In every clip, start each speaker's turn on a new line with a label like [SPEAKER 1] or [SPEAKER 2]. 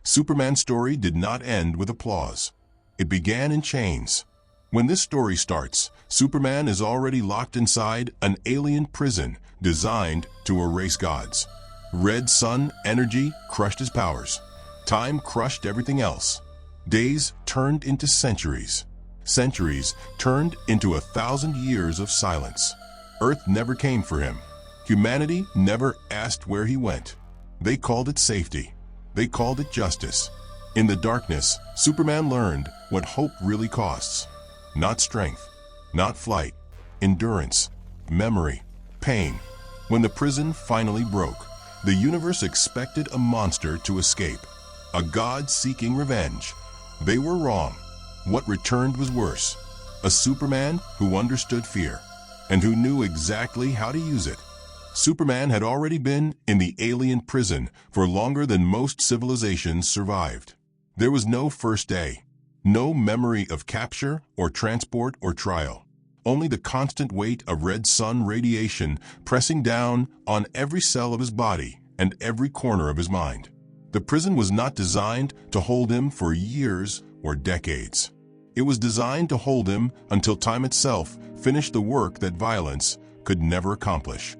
[SPEAKER 1] Superman's story did not end with applause. It began in chains. When this story starts, Superman is already locked inside an alien prison designed to erase gods. Red sun energy crushed his powers. Time crushed everything else. Days turned into centuries. Centuries turned into 1,000 years of silence. Earth never came for him. Humanity never asked where he went. They called it safety. They called it justice. In the darkness, Superman learned what hope really costs. Not strength, not flight, endurance, memory, pain. When the prison finally broke, the universe expected a monster to escape, a god seeking revenge. They were wrong. What returned was worse. A Superman who understood fear and who knew exactly how to use it. Superman had already been in the alien prison for longer than most civilizations survived. There was no first day, no memory of capture or transport or trial. Only the constant weight of red sun radiation pressing down on every cell of his body and every corner of his mind. The prison was not designed to hold him for years or decades. It was designed to hold him until time itself finished the work that violence could never accomplish.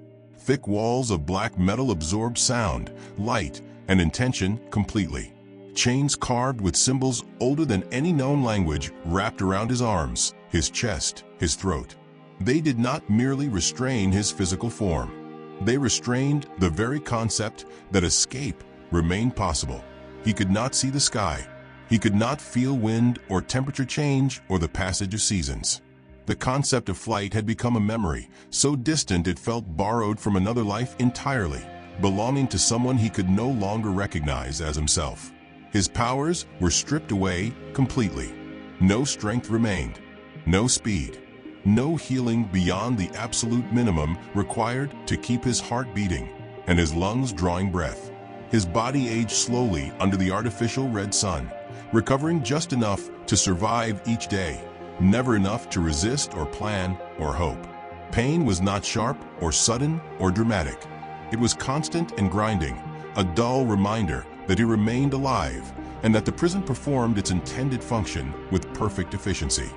[SPEAKER 1] Thick walls of black metal absorbed sound, light, and intention completely. Chains carved with symbols older than any known language wrapped around his arms, his chest, his throat. They did not merely restrain his physical form. They restrained the very concept that escape remained possible. He could not see the sky. He could not feel wind or temperature change or the passage of seasons. The concept of flight had become a memory, so distant it felt borrowed from another life entirely, belonging to someone he could no longer recognize as himself. His powers were stripped away completely. No strength remained, no speed, no healing beyond the absolute minimum required to keep his heart beating and his lungs drawing breath. His body aged slowly under the artificial red sun, recovering just enough to survive each day, never enough to resist or plan or hope. Pain was not sharp or sudden or dramatic. It was constant and grinding, a dull reminder that he remained alive and that the prison performed its intended function with perfect efficiency.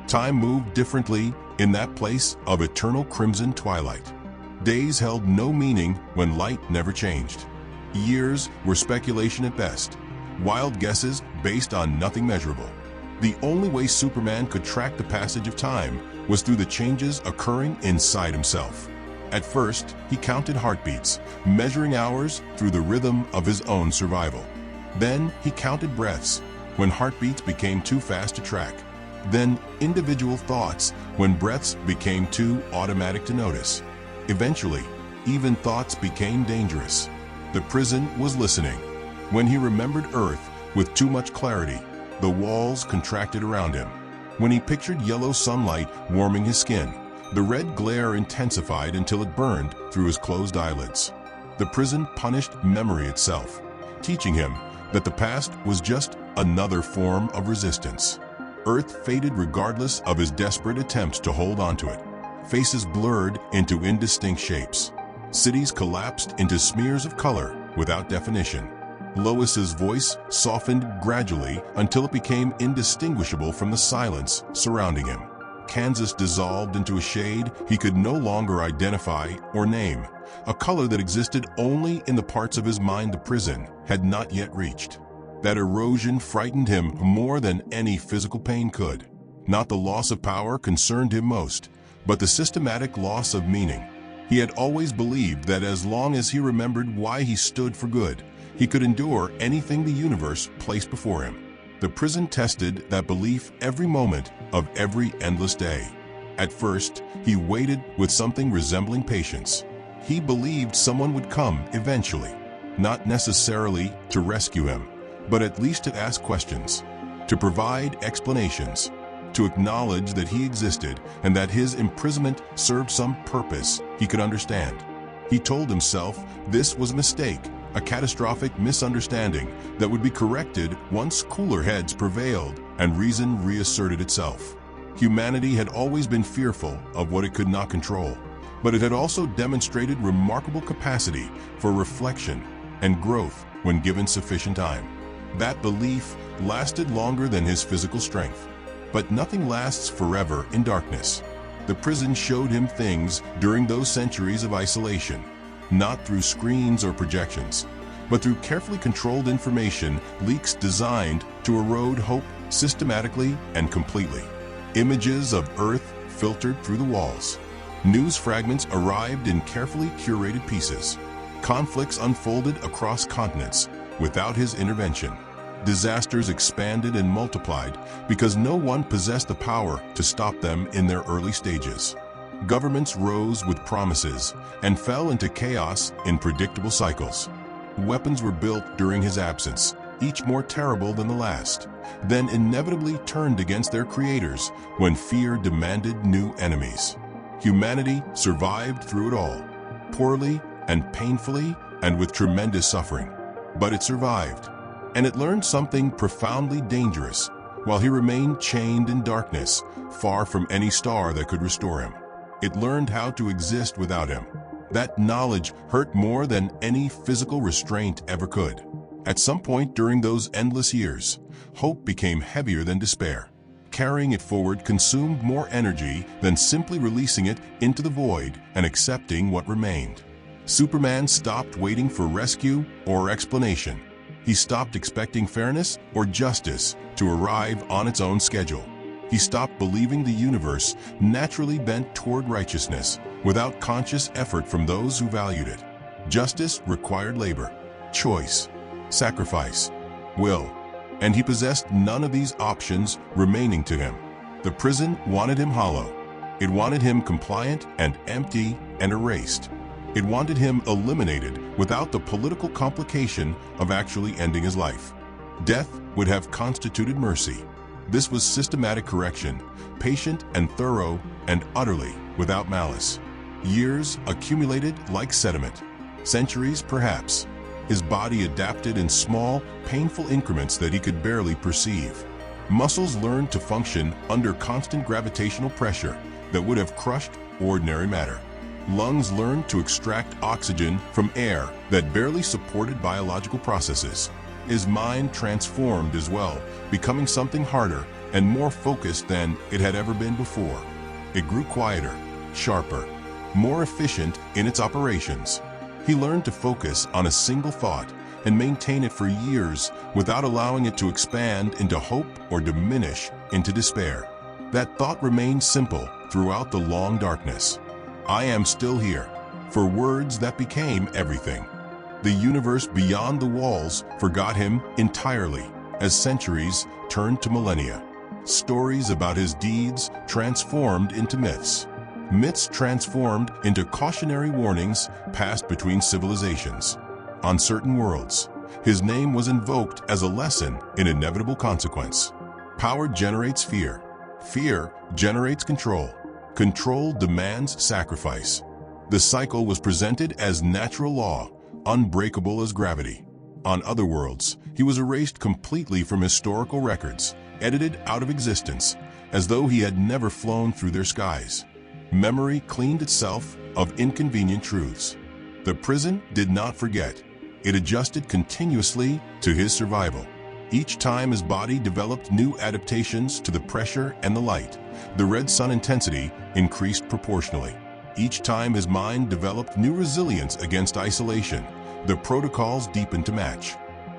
[SPEAKER 1] Time moved differently in that place of eternal crimson twilight. Days held no meaning when light never changed. Years were speculation at best, wild guesses based on nothing measurable. The only way Superman could track the passage of time was through the changes occurring inside himself. At first, he counted heartbeats, measuring hours through the rhythm of his own survival. Then he counted breaths, when heartbeats became too fast to track. Then individual thoughts, when breaths became too automatic to notice. Eventually, even thoughts became dangerous. The prison was listening. When he remembered Earth with too much clarity, the walls contracted around him. When he pictured yellow sunlight warming his skin, the red glare intensified until it burned through his closed eyelids. The prison punished memory itself, teaching him that the past was just another form of resistance. Earth faded regardless of his desperate attempts to hold onto it. Faces blurred into indistinct shapes. Cities collapsed into smears of color without definition. Lois's voice softened gradually until it became indistinguishable from the silence surrounding him. Kansas dissolved into a shade he could no longer identify or name, a color that existed only in the parts of his mind the prison had not yet reached. That erosion frightened him more than any physical pain could. Not the loss of power concerned him most, but the systematic loss of meaning. He had always believed that as long as he remembered why he stood for good, he could endure anything the universe placed before him. The prison tested that belief every moment of every endless day. At first, he waited with something resembling patience. He believed someone would come eventually, not necessarily to rescue him, but at least to ask questions, to provide explanations, to acknowledge that he existed and that his imprisonment served some purpose he could understand. He told himself this was a mistake, a catastrophic misunderstanding that would be corrected once cooler heads prevailed and reason reasserted itself. Humanity had always been fearful of what it could not control, but it had also demonstrated remarkable capacity for reflection and growth when given sufficient time. That belief lasted longer than his physical strength. But nothing lasts forever in darkness. The prison showed him things during those centuries of isolation, not through screens or projections, but through carefully controlled information leaks designed to erode hope systematically and completely. Images of Earth filtered through the walls. News fragments arrived in carefully curated pieces. Conflicts unfolded across continents without his intervention. Disasters expanded and multiplied because no one possessed the power to stop them in their early stages. Governments rose with promises and fell into chaos in predictable cycles. Weapons were built during his absence, each more terrible than the last, then inevitably turned against their creators when fear demanded new enemies. Humanity survived through it all, poorly and painfully and with tremendous suffering. But it survived, and it learned something profoundly dangerous while he remained chained in darkness, far from any star that could restore him. It learned how to exist without him. That knowledge hurt more than any physical restraint ever could. At some point during those endless years, hope became heavier than despair. Carrying it forward consumed more energy than simply releasing it into the void and accepting what remained. Superman stopped waiting for rescue or explanation. He stopped expecting fairness or justice to arrive on its own schedule. He stopped believing the universe naturally bent toward righteousness without conscious effort from those who valued it. Justice required labor, choice, sacrifice, will, and he possessed none of these options remaining to him. The prison wanted him hollow. It wanted him compliant and empty and erased. It wanted him eliminated without the political complication of actually ending his life. Death would have constituted mercy. This was systematic correction, patient and thorough and utterly without malice. Years accumulated like sediment. Centuries, perhaps. His body adapted in small, painful increments that he could barely perceive. Muscles learned to function under constant gravitational pressure that would have crushed ordinary matter. Lungs learned to extract oxygen from air that barely supported biological processes. His mind transformed as well, becoming something harder and more focused than it had ever been before. It grew quieter, sharper, more efficient in its operations. He learned to focus on a single thought and maintain it for years without allowing it to expand into hope or diminish into despair. That thought remained simple throughout the long darkness. I am still here, for words that became everything. The universe beyond the walls forgot him entirely as centuries turned to millennia. Stories about his deeds transformed into myths. Myths transformed into cautionary warnings passed between civilizations. On certain worlds, his name was invoked as a lesson in inevitable consequence. Power generates fear. Fear generates control. Control demands sacrifice. The cycle was presented as natural law, unbreakable as gravity. On other worlds, he was erased completely from historical records, edited out of existence, as though he had never flown through their skies. Memory cleaned itself of inconvenient truths. The prison did not forget. It adjusted continuously to his survival. Each time his body developed new adaptations to the pressure and the light, the red sun intensity increased proportionally. Each time his mind developed new resilience against isolation, the protocols deepened to match.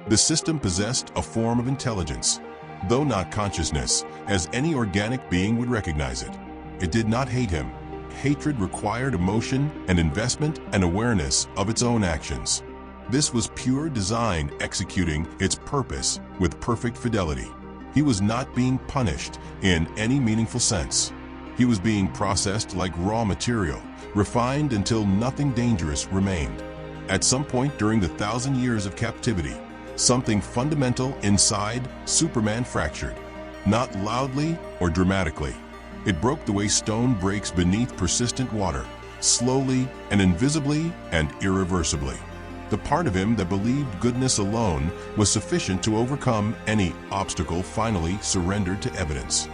[SPEAKER 1] The system possessed a form of intelligence, though not consciousness, as any organic being would recognize it. It did not hate him. Hatred required emotion and investment and awareness of its own actions. This was pure design executing its purpose with perfect fidelity. He was not being punished in any meaningful sense. He was being processed like raw material, refined until nothing dangerous remained. At some point during the 1,000 years of captivity, something fundamental inside Superman fractured. Not loudly or dramatically. It broke the way stone breaks beneath persistent water, slowly and invisibly and irreversibly. The part of him that believed goodness alone was sufficient to overcome any obstacle finally surrendered to evidence.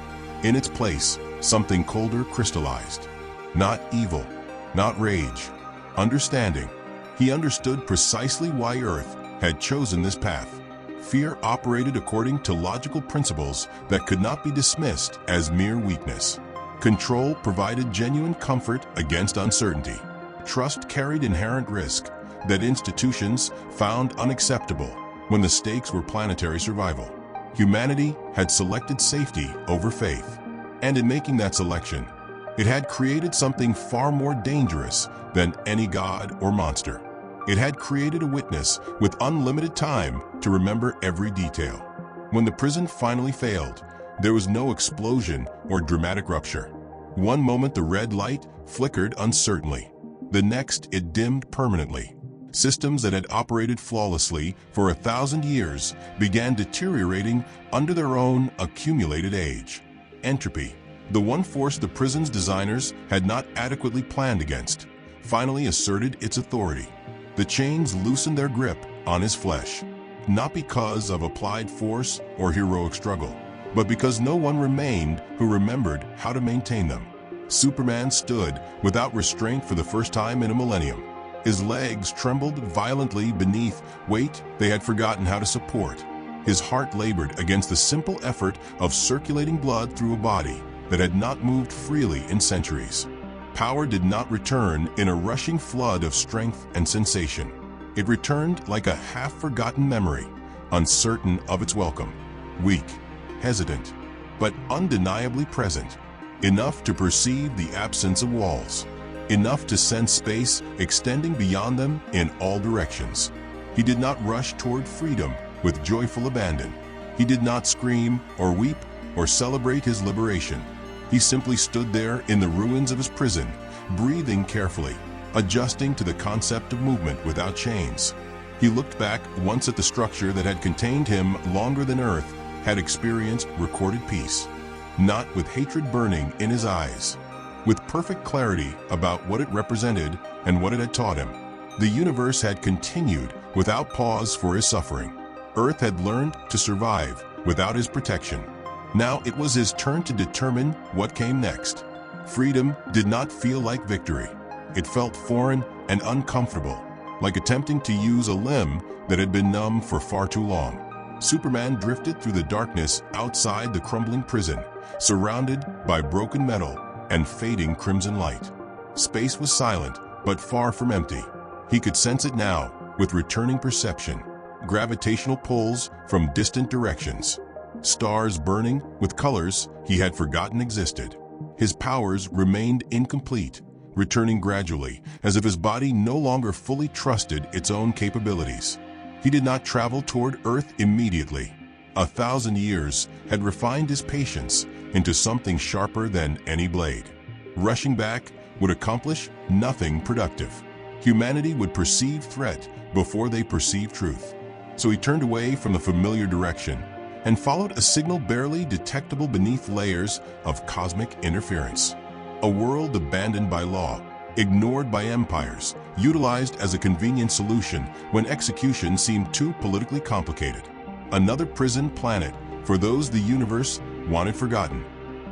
[SPEAKER 1] In its place, something colder crystallized. Not evil, not rage, understanding. He understood precisely why Earth had chosen this path. Fear operated according to logical principles that could not be dismissed as mere weakness. Control provided genuine comfort against uncertainty. Trust carried inherent risk that institutions found unacceptable when the stakes were planetary survival. Humanity had selected safety over faith, and in making that selection, it had created something far more dangerous than any god or monster. It had created a witness with unlimited time to remember every detail. When the prison finally failed, there was no explosion or dramatic rupture. One moment the red light flickered uncertainly. The next it dimmed permanently. Systems that had operated flawlessly for 1,000 years began deteriorating under their own accumulated age. Entropy, the one force the prison's designers had not adequately planned against, finally asserted its authority. The chains loosened their grip on his flesh, not because of applied force or heroic struggle, but because no one remained who remembered how to maintain them. Superman stood without restraint for the first time in a millennium. His legs trembled violently beneath weight they had forgotten how to support. His heart labored against the simple effort of circulating blood through a body that had not moved freely in centuries. Power did not return in a rushing flood of strength and sensation. It returned like a half-forgotten memory, uncertain of its welcome, weak, hesitant, but undeniably present, enough to perceive the absence of walls, enough to sense space extending beyond them in all directions. He did not rush toward freedom with joyful abandon. He did not scream or weep or celebrate his liberation. He simply stood there in the ruins of his prison, breathing carefully, adjusting to the concept of movement without chains. He looked back once at the structure that had contained him longer than Earth had experienced recorded peace, not with hatred burning in his eyes, with perfect clarity about what it represented and what it had taught him. The universe had continued without pause for his suffering. Earth had learned to survive without his protection. Now it was his turn to determine what came next. Freedom did not feel like victory. It felt foreign and uncomfortable, like attempting to use a limb that had been numb for far too long. Superman drifted through the darkness outside the crumbling prison, surrounded by broken metal and fading crimson light. Space was silent, but far from empty. He could sense it now, with returning perception. Gravitational pulls from distant directions. Stars burning with colors he had forgotten existed. His powers remained incomplete, returning gradually, as if his body no longer fully trusted its own capabilities. He did not travel toward Earth immediately. 1,000 years had refined his patience into something sharper than any blade. Rushing back would accomplish nothing productive. Humanity would perceive threat before they perceived truth. So he turned away from the familiar direction and followed a signal barely detectable beneath layers of cosmic interference. A world abandoned by law, ignored by empires, utilized as a convenient solution when execution seemed too politically complicated. Another prison planet for those the universe wanted forgotten.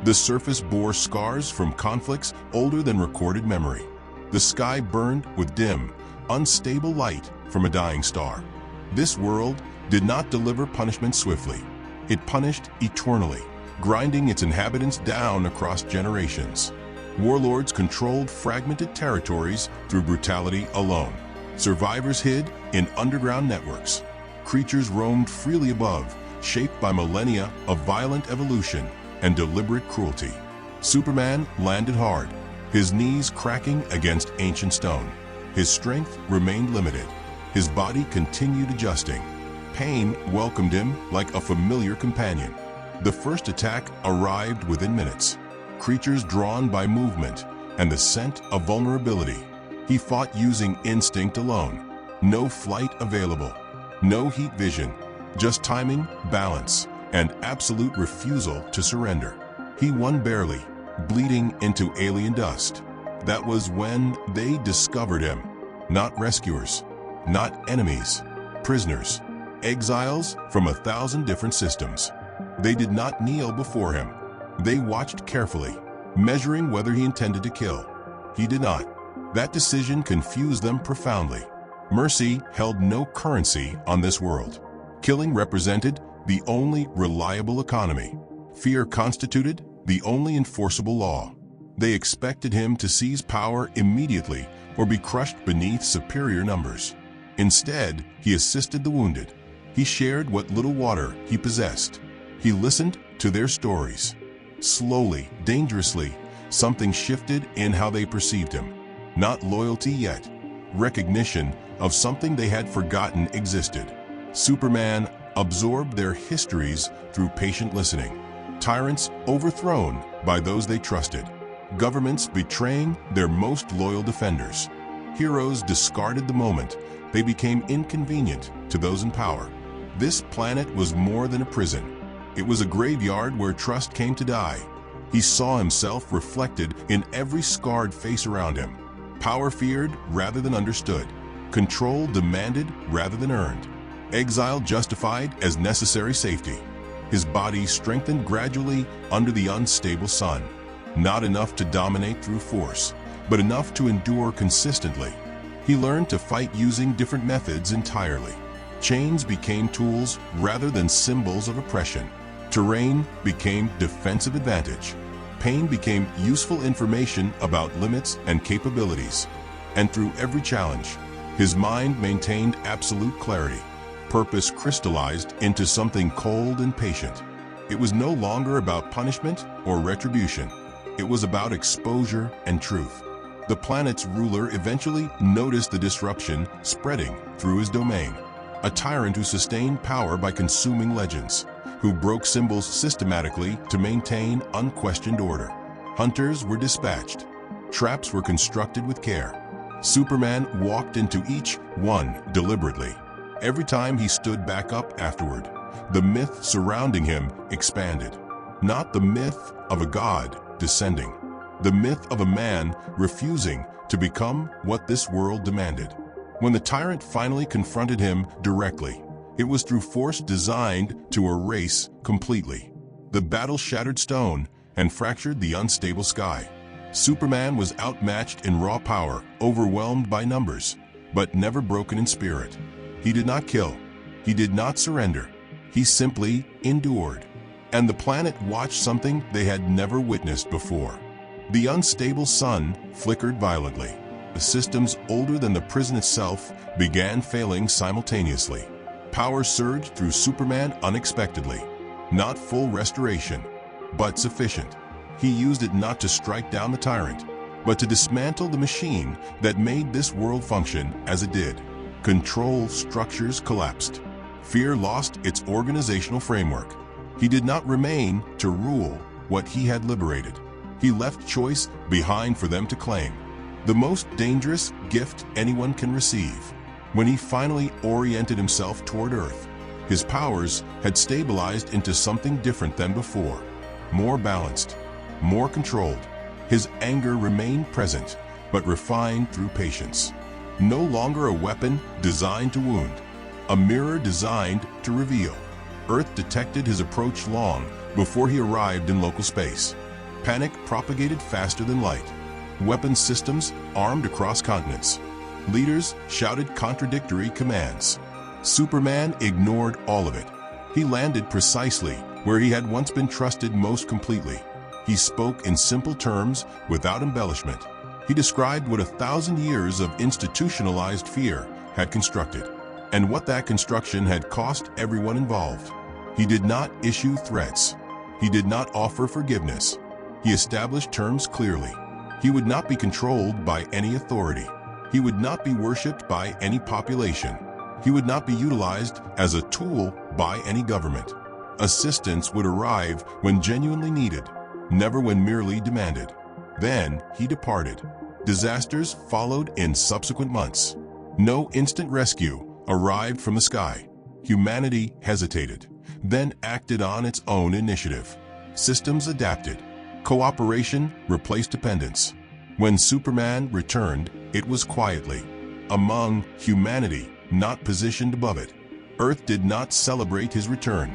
[SPEAKER 1] The surface bore scars from conflicts older than recorded memory. The sky burned with dim, unstable light from a dying star. This world did not deliver punishment swiftly. It punished eternally, grinding its inhabitants down across generations. Warlords controlled fragmented territories through brutality alone. Survivors hid in underground networks. Creatures roamed freely above, shaped by millennia of violent evolution and deliberate cruelty. Superman landed hard, his knees cracking against ancient stone. His strength remained limited. His body continued adjusting. Pain welcomed him like a familiar companion. The first attack arrived within minutes. Creatures drawn by movement and the scent of vulnerability. He fought using instinct alone. No flight available. No heat vision. Just timing, balance, and absolute refusal to surrender. He won barely, bleeding into alien dust. That was when they discovered him. Not rescuers, not enemies, prisoners. Exiles from 1,000 different systems. They did not kneel before him. They watched carefully, measuring whether he intended to kill. He did not. That decision confused them profoundly. Mercy held no currency on this world. Killing represented the only reliable economy. Fear constituted the only enforceable law. They expected him to seize power immediately or be crushed beneath superior numbers. Instead, he assisted the wounded. He shared what little water he possessed. He listened to their stories. Slowly, dangerously, something shifted in how they perceived him. Not loyalty yet, recognition of something they had forgotten existed. Superman absorbed their histories through patient listening. Tyrants overthrown by those they trusted. Governments betraying their most loyal defenders. Heroes discarded the moment they became inconvenient to those in power. This planet was more than a prison. It was a graveyard where trust came to die. He saw himself reflected in every scarred face around him. Power feared rather than understood. Control demanded rather than earned. Exile justified as necessary safety. His body strengthened gradually under the unstable sun. Not enough to dominate through force, but enough to endure consistently. He learned to fight using different methods entirely. Chains became tools rather than symbols of oppression. Terrain became defensive advantage. Pain became useful information about limits and capabilities. And through every challenge, his mind maintained absolute clarity. Purpose crystallized into something cold and patient. It was no longer about punishment or retribution. It was about exposure and truth. The planet's ruler eventually noticed the disruption spreading through his domain. A tyrant who sustained power by consuming legends, who broke symbols systematically to maintain unquestioned order. Hunters were dispatched. Traps were constructed with care. Superman walked into each one deliberately. Every time he stood back up afterward, the myth surrounding him expanded. Not the myth of a god descending, the myth of a man refusing to become what this world demanded. When the tyrant finally confronted him directly, it was through force designed to erase completely. The battle shattered stone and fractured the unstable sky. Superman was outmatched in raw power, overwhelmed by numbers, but never broken in spirit. He did not kill. He did not surrender. He simply endured. And the planet watched something they had never witnessed before. The unstable sun flickered violently. The systems older than the prison itself began failing simultaneously. Power surged through Superman unexpectedly. Not full restoration, but sufficient. He used it not to strike down the tyrant, but to dismantle the machine that made this world function as it did. Control structures collapsed. Fear lost its organizational framework. He did not remain to rule what he had liberated. He left choice behind for them to claim. The most dangerous gift anyone can receive. When he finally oriented himself toward Earth, his powers had stabilized into something different than before. More balanced, more controlled. His anger remained present, but refined through patience. No longer a weapon designed to wound, a mirror designed to reveal. Earth detected his approach long before he arrived in local space. Panic propagated faster than light. Weapon systems armed across continents. Leaders shouted contradictory commands. Superman ignored all of it. He landed precisely where he had once been trusted most completely. He spoke in simple terms without embellishment. He described what 1,000 years of institutionalized fear had constructed, and what that construction had cost everyone involved. He did not issue threats. He did not offer forgiveness. He established terms clearly. He would not be controlled by any authority. He would not be worshipped by any population. He would not be utilized as a tool by any government. Assistance would arrive when genuinely needed, never when merely demanded. Then he departed. Disasters followed in subsequent months. No instant rescue arrived from the sky. Humanity hesitated, then acted on its own initiative. Systems adapted. Cooperation replaced dependence. When Superman returned, it was quietly, among humanity, not positioned above it. Earth did not celebrate his return.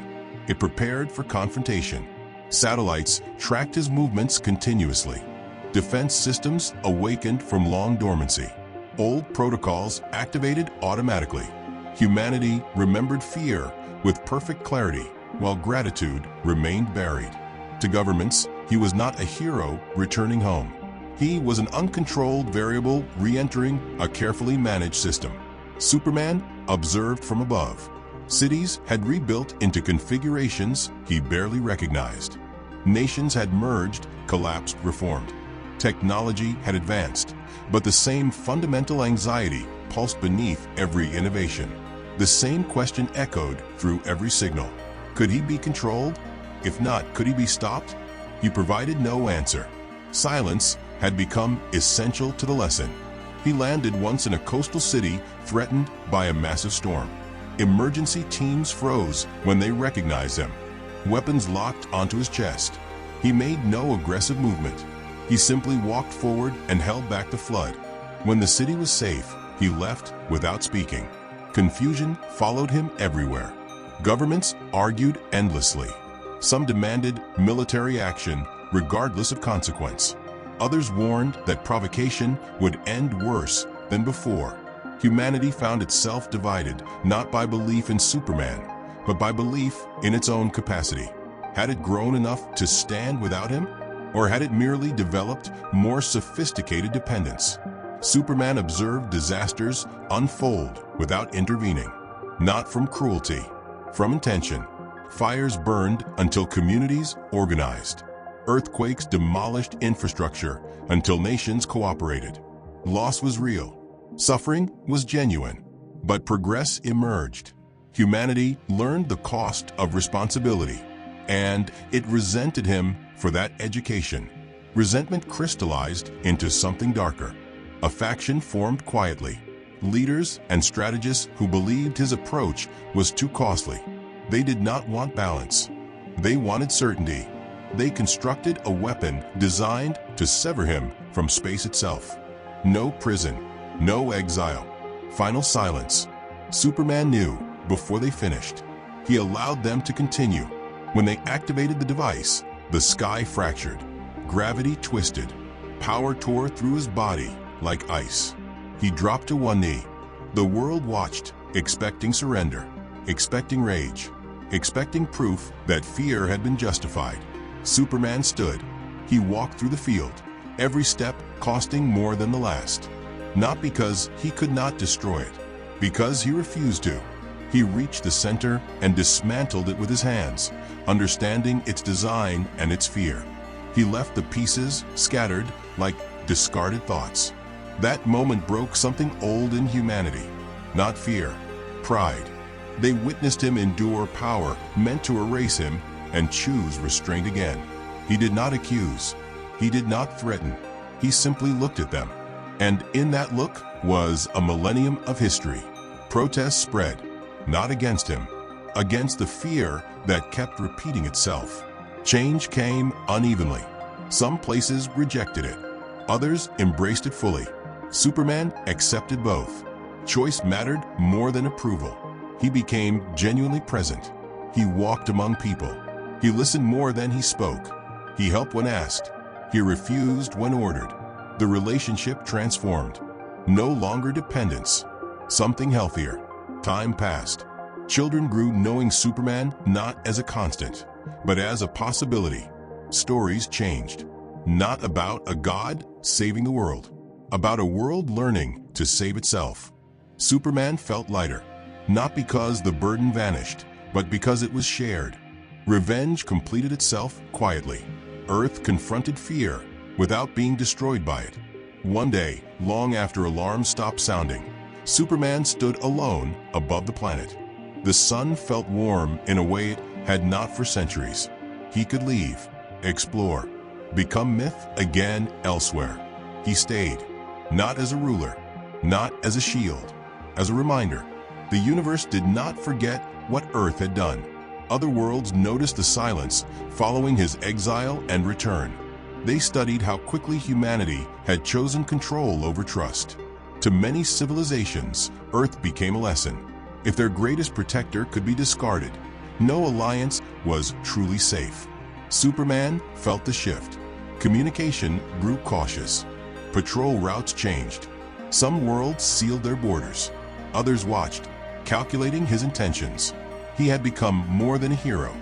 [SPEAKER 1] It prepared for confrontation. Satellites tracked his movements continuously. Defense systems awakened from long dormancy. Old protocols activated automatically. Humanity remembered fear with perfect clarity, while gratitude remained buried. To governments, he was not a hero returning home. He was an uncontrolled variable re-entering a carefully managed system. Superman observed from above. Cities had rebuilt into configurations he barely recognized. Nations had merged, collapsed, reformed. Technology had advanced, but the same fundamental anxiety pulsed beneath every innovation. The same question echoed through every signal. Could he be controlled? If not, could he be stopped? He provided no answer. Silence had become essential to the lesson. He landed once in a coastal city threatened by a massive storm. Emergency teams froze when they recognized him. Weapons locked onto his chest. He made no aggressive movement. He simply walked forward and held back the flood. When the city was safe, he left without speaking. Confusion followed him everywhere. Governments argued endlessly. Some demanded military action, regardless of consequence. Others warned that provocation would end worse than before. Humanity found itself divided, not by belief in Superman, but by belief in its own capacity. Had it grown enough to stand without him? Or had it merely developed more sophisticated dependence? Superman observed disasters unfold without intervening. Not from cruelty, from intention. Fires burned until communities organized. Earthquakes demolished infrastructure until nations cooperated. Loss was real. Suffering was genuine. But progress emerged. Humanity learned the cost of responsibility, and it resented him for that education. Resentment crystallized into something darker. A faction formed quietly. Leaders and strategists who believed his approach was too costly. They did not want balance. They wanted certainty. They constructed a weapon designed to sever him from space itself. No prison, no exile, final silence. Superman knew before they finished. He allowed them to continue. When they activated the device, the sky fractured, gravity twisted, power tore through his body like ice. He dropped to one knee. The world watched, expecting surrender, expecting rage, expecting proof that fear had been justified. Superman stood. He walked through the field, every step costing more than the last. Not because he could not destroy it, because he refused to. He reached the center and dismantled it with his hands, understanding its design and its fear. He left the pieces scattered like discarded thoughts. That moment broke something old in humanity. Not fear, pride. They witnessed him endure power meant to erase him and choose restraint again. He did not accuse. He did not threaten. He simply looked at them. And in that look was a millennium of history. Protests spread, not against him, against the fear that kept repeating itself. Change came unevenly. Some places rejected it. Others embraced it fully. Superman accepted both. Choice mattered more than approval. He became genuinely present. He walked among people. He listened more than he spoke. He helped when asked. He refused when ordered. The relationship transformed. No longer dependence. Something healthier. Time passed. Children grew knowing Superman not as a constant, but as a possibility. Stories changed. Not about a god saving the world, about a world learning to save itself. Superman felt lighter, not because the burden vanished, but because it was shared. Revenge completed itself quietly. Earth confronted fear without being destroyed by it. One day, long after alarms stopped sounding, Superman stood alone above the planet. The sun felt warm in a way it had not for centuries. He could leave, explore, become myth again elsewhere. He stayed, not as a ruler, not as a shield, as a reminder. The universe did not forget what Earth had done. Other worlds noticed the silence following his exile and return. They studied how quickly humanity had chosen control over trust. To many civilizations, Earth became a lesson. If their greatest protector could be discarded, no alliance was truly safe. Superman felt the shift. Communication grew cautious. Patrol routes changed. Some worlds sealed their borders. Others watched, calculating his intentions. He had become more than a hero.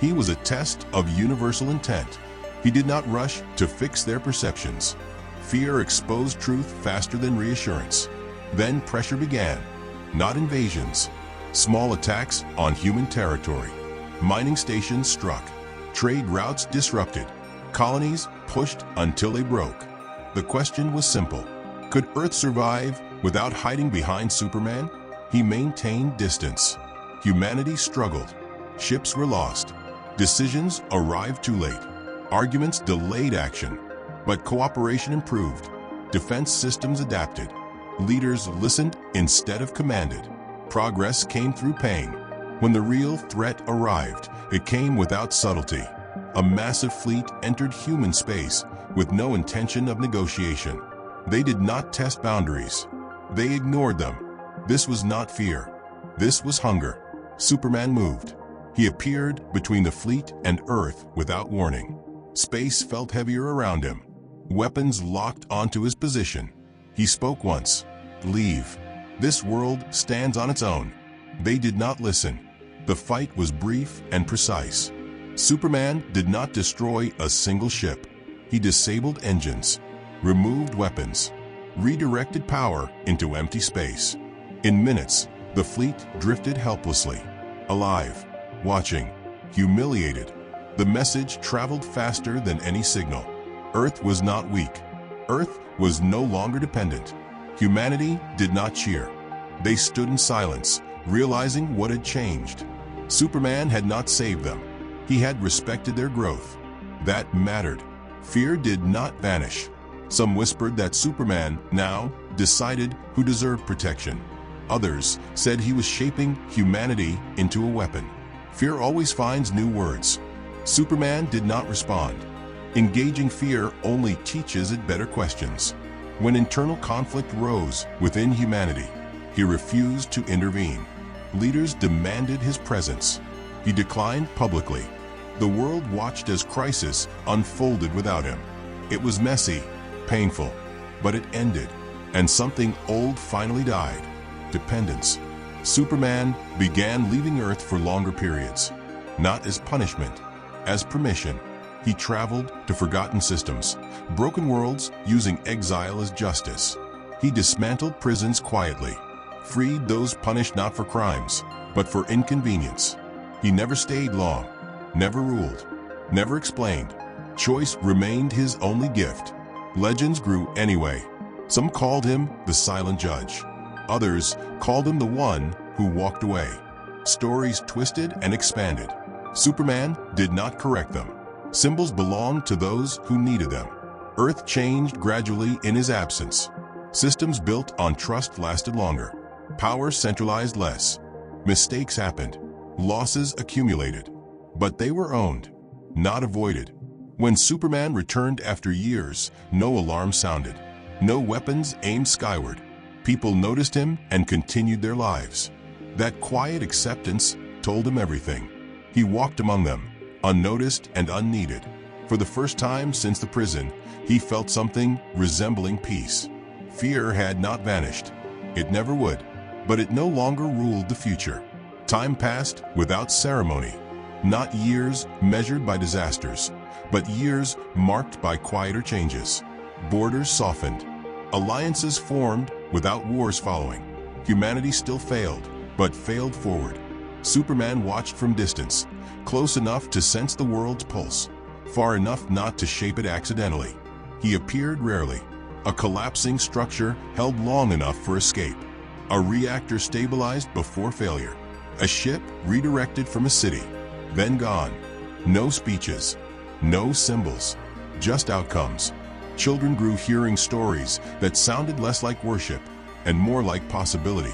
[SPEAKER 1] He was a test of universal intent. He did not rush to fix their perceptions. Fear exposed truth faster than reassurance. Then pressure began. Not invasions. Small attacks on human territory. Mining stations struck. Trade routes disrupted. Colonies pushed until they broke. The question was simple. Could Earth survive without hiding behind Superman? He maintained distance. Humanity struggled. Ships were lost. Decisions arrived too late. Arguments delayed action. But cooperation improved. Defense systems adapted. Leaders listened instead of commanded. Progress came through pain. When the real threat arrived, it came without subtlety. A massive fleet entered human space with no intention of negotiation. They did not test boundaries. They ignored them. This was not fear. This was hunger. Superman moved. He appeared between the fleet and Earth without warning. Space felt heavier around him. Weapons locked onto his position. He spoke once. Leave. This world stands on its own. They did not listen. The fight was brief and precise. Superman did not destroy a single ship. He disabled engines, removed weapons, redirected power into empty space. In minutes, the fleet drifted helplessly, alive, watching, humiliated. The message traveled faster than any signal. Earth was not weak. Earth was no longer dependent. Humanity did not cheer. They stood in silence, realizing what had changed. Superman had not saved them. He had respected their growth. That mattered. Fear did not vanish. Some whispered that Superman now decided who deserved protection. Others said he was shaping humanity into a weapon. Fear always finds new words. Superman did not respond. Engaging fear only teaches it better questions. When internal conflict rose within humanity, he refused to intervene. Leaders demanded his presence. He declined publicly. The world watched as crisis unfolded without him. It was messy, painful, but it ended, and something old finally died: dependence. Superman began leaving Earth for longer periods, not as punishment, as permission. He traveled to forgotten systems, broken worlds using exile as justice. He dismantled prisons quietly, freed those punished not for crimes, but for inconvenience. He never stayed long, never ruled, never explained. Choice remained his only gift. Legends grew anyway. Some called him the silent judge. Others called him the one who walked away. Stories twisted and expanded. Superman did not correct them. Symbols belonged to those who needed them. Earth changed gradually in his absence. Systems built on trust lasted longer. Power centralized less. Mistakes happened. Losses accumulated. But they were owned, not avoided. When Superman returned after years, no alarm sounded. No weapons aimed skyward. People noticed him and continued their lives. That quiet acceptance told him everything. He walked among them, unnoticed and unneeded. For the first time since the prison, he felt something resembling peace. Fear had not vanished. It never would, but it no longer ruled the future. Time passed without ceremony. Not years measured by disasters, but years marked by quieter changes. Borders softened. Alliances formed without wars following. Humanity still failed, but failed forward. Superman watched from distance, close enough to sense the world's pulse, far enough not to shape it accidentally. He appeared rarely. A collapsing structure held long enough for escape. A reactor stabilized before failure. A ship redirected from a city, then gone. No speeches, no symbols, just outcomes. Children grew hearing stories that sounded less like worship and more like possibility.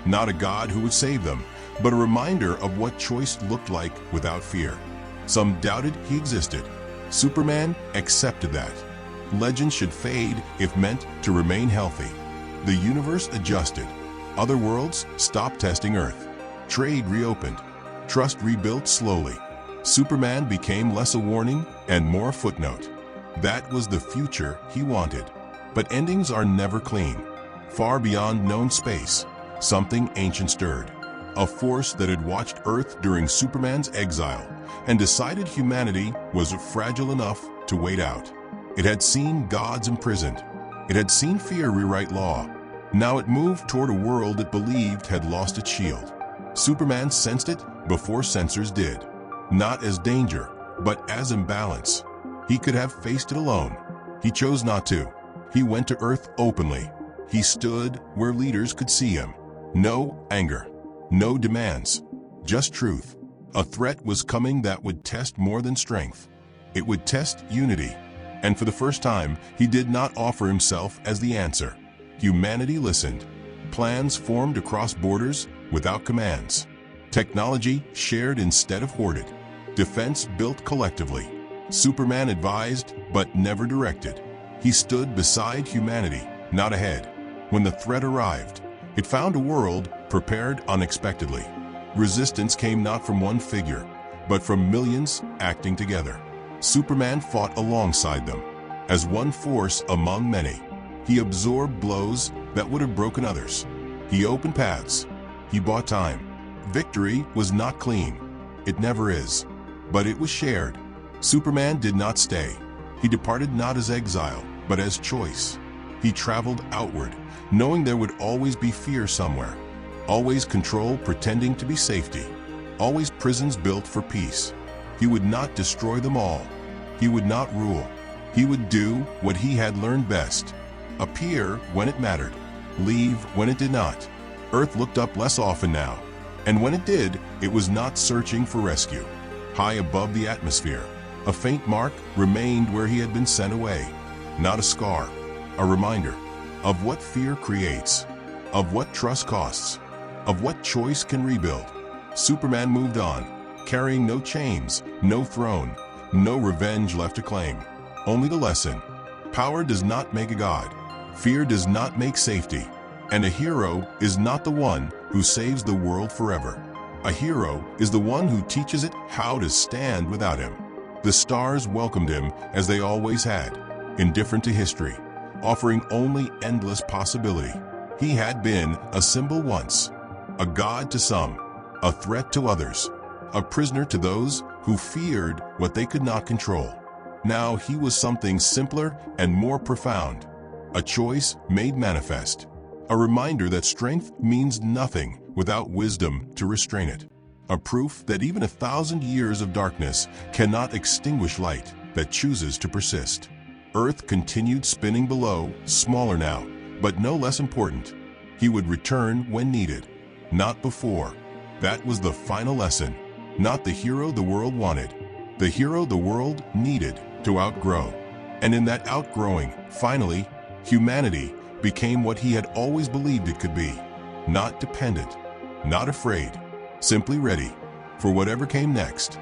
[SPEAKER 1] Not a god who would save them, but a reminder of what choice looked like without fear. Some doubted he existed. Superman accepted that. Legends should fade if meant to remain healthy. The universe adjusted. Other worlds stopped testing Earth. Trade reopened. Trust rebuilt slowly. Superman became less a warning and more a footnote. That was the future he wanted. But endings are never clean. Far beyond known space, something ancient stirred. a force that had watched Earth during Superman's exile and decided humanity was fragile enough to wait out. It had seen gods imprisoned. It had seen fear rewrite law. Now it moved toward a world it believed had lost its shield. Superman sensed it before sensors did, not as danger, but as imbalance. He could have faced it alone. He chose not to. He went to Earth openly. He stood where leaders could see him. No anger, no demands, just truth. A threat was coming that would test more than strength. It would test unity. And for the first time, he did not offer himself as the answer. Humanity listened. Plans formed across borders without commands. Technology shared instead of hoarded. Defense built collectively. Superman advised, but never directed. He stood beside humanity, not ahead. When the threat arrived, it found a world prepared unexpectedly. Resistance came not from one figure, but from millions acting together. Superman fought alongside them, as one force among many. He absorbed blows that would have broken others. He opened paths. He bought time. Victory was not clean. It never is. But it was shared. Superman did not stay. He departed not as exile, but as choice. He traveled outward, knowing there would always be fear somewhere. Always control pretending to be safety. Always prisons built for peace. He would not destroy them all. He would not rule. He would do what he had learned best. Appear when it mattered. Leave when it did not. Earth looked up less often now. And when it did, it was not searching for rescue. High above the atmosphere, a faint mark remained where he had been sent away. Not a scar, a reminder of what fear creates, of what trust costs, of what choice can rebuild. Superman moved on, carrying no chains, no throne, no revenge left to claim. Only the lesson: power does not make a god. Fear does not make safety. And a hero is not the one who saves the world forever. A hero is the one who teaches it how to stand without him. The stars welcomed him as they always had, indifferent to history, offering only endless possibility. He had been a symbol once, a god to some, a threat to others, a prisoner to those who feared what they could not control. Now he was something simpler and more profound, a choice made manifest. A reminder that strength means nothing without wisdom to restrain it. A proof that even 1,000 years of darkness cannot extinguish light that chooses to persist. Earth continued spinning below, smaller now, but no less important. He would return when needed, not before. That was the final lesson. Not the hero the world wanted, the hero the world needed to outgrow. And in that outgrowing, finally, humanity became what he had always believed it could be. Not dependent, not afraid, simply ready for whatever came next.